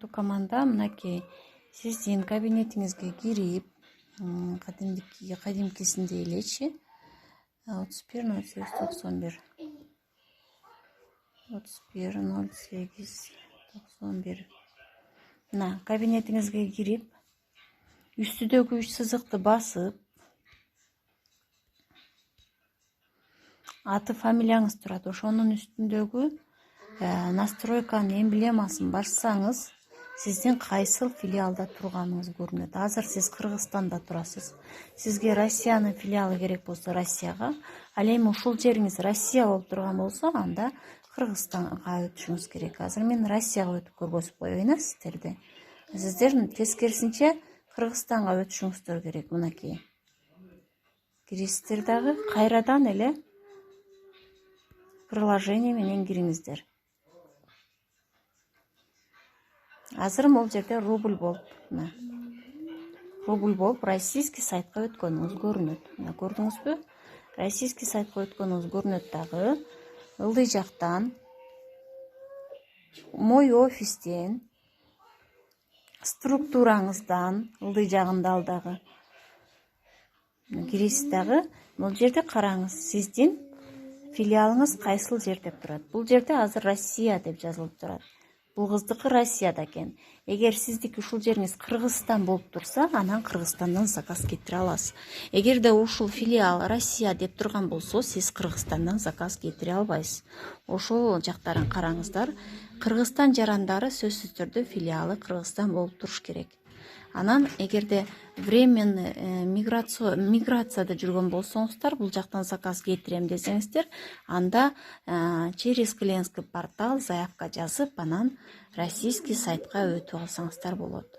команда мынакей сиздин кабинетиңизге кирип, кадимкисиндей элечи 310891 310891 мына кабинетиңизге кирип, үстүдөгү 3 сызыкты басып, аты фамилияңыз турат, ошонун үстүндөгү настройканын эмблемасын бассаңыз, сиздин кайсыл филиалда турганыңыз көрүнөт. Азыр сиз Кыргызстанда турасыз. Сизге Россиянын филиалы керек болсо Россияга, ал эми ушул жериңиз Россия болуп турган болсо, анда Кыргызстанга өтүшүңүз керек. Азыр мен Россияга өтүп көргөзүп коеюн сиздерди. Сиздер тескерисинче Кыргызстанга өтүшүңүздөр керек. Мынакей киресиздер дагы, кайрадан эле приложение менен кириңиздер. Азыр могул жерде рубль болуп, рубль болуп российский сайтка өткөнүңүз көрүнөт. Мына көрдүңүзбү? Российский сайтка өткөнүңүз көрүнөт дагы. Ылдый жактан мой офистен, структураңыздан ылдый жагында ал дагы киресиз дагы. Бул жерде караңыз, сиздин филиалыңыз кайсыл жерде турат. Бул жерде азыр Россия деп жазылып турат. Бул кыздыкы Россияда экен. Эгер сиздики ушул жериңиз Кыргызстан болуп турса, анан Кыргызстандан заказ кетире аласыз. Эгерде ушул филиал Россия деп турган болсо, сиз Кыргызстандан заказ кетире албайсыз. Ошол жактарын караңыздар. Кыргызстан жарандары сөзсүз түрдө филиалы Кыргызстан болуп туруш керек. Анан эгерде временный миграцияда жүргөн болсоңуздар, бул жактан заказ кетирем десеңиздер, анда через клиентский портал заявка жазып, анан российский сайтка өтүп алсаңыздар болот.